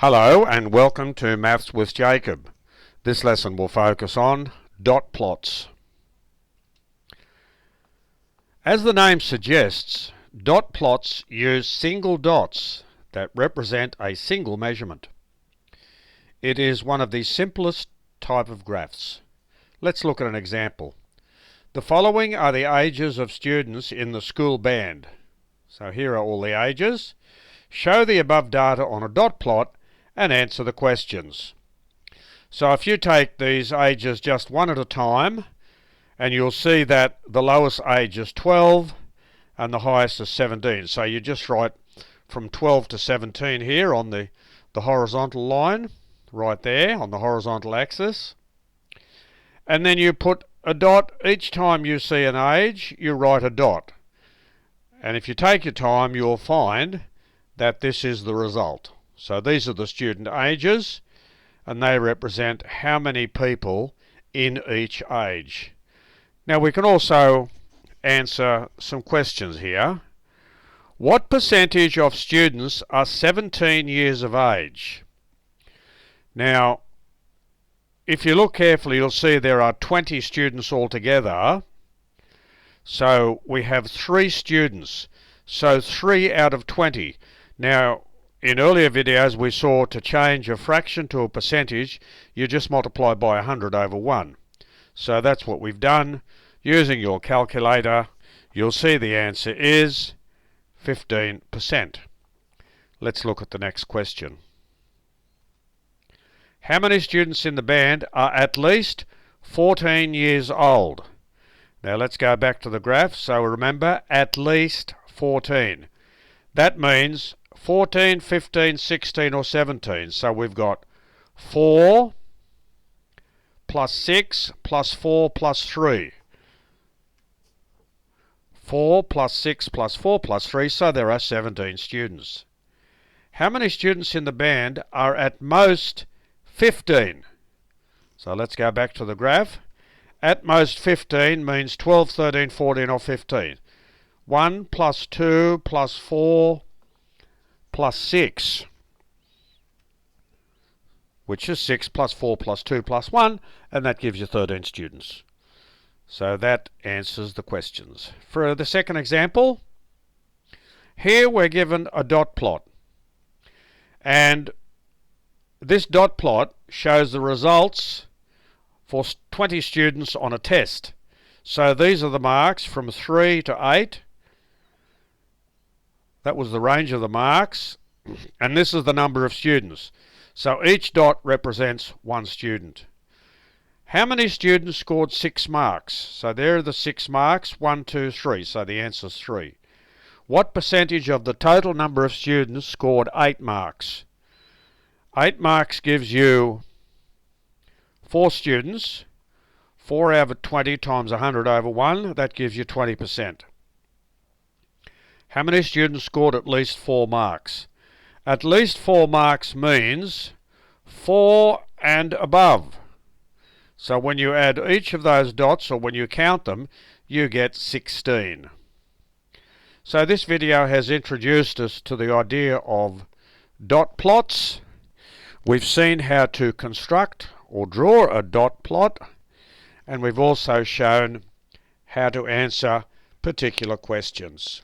Hello and welcome to Maths with Jacob. This lesson will focus on dot plots. As the name suggests, dot plots use single dots that represent a single measurement. It is one of the simplest type of graphs. Let's look at an example. The following are the ages of students in the school band. So here are all the ages. Show the above data on a dot plot and answer the questions. So if you take these ages just one at a time, and you'll see that the lowest age is 12 and the highest is 17. So you just write from 12 to 17 here on the horizontal line, right there on the horizontal axis. And then you put a dot. Each time you see an age, you write a dot. And if you take your time, you'll find that this is the result. So these are the student ages, and they represent how many people in each age. Now we can also answer some questions here. What percentage of students are 17 years of age? Now, if you look carefully, you'll see there are 20 students altogether. So we have 3 students. So 3 out of 20. Now, in earlier videos we saw to change a fraction to a percentage, you just multiply by 100 over 1. So that's what we've done. Using your calculator, you'll see the answer is 15%. Let's look at the next question. How many students in the band are at least 14 years old? Now let's go back to the graph. So remember, at least 14. That means 14, 15, 16 or 17. So we've got 4 plus 6 plus 4 plus 3. 4 plus 6 plus 4 plus 3, so there are 17 students. How many students in the band are at most 15? So let's go back to the graph. At most 15 means 12, 13, 14 or 15. 1 plus 2 plus 4 plus 6, which is 6 plus 4 plus 2 plus 1, and that gives you 13 students. So that answers the questions. For the second example, here we're given a dot plot, and this dot plot shows the results for 20 students on a test. So these are the marks from 3 to 8. That was the range of the marks, and this is the number of students. So each dot represents one student. How many students scored 6 marks? So there are the 6 marks, 1, 2, 3. So the answer is 3. What percentage of the total number of students scored 8 marks? 8 marks gives you 4 students. 4 over 20 times 100 over 1, that gives you 20%. How many students scored at least 4 marks? At least 4 marks means 4 and above. So when you add each of those dots, or when you count them, you get 16. So this video has introduced us to the idea of dot plots. We've seen how to construct or draw a dot plot, and we've also shown how to answer particular questions.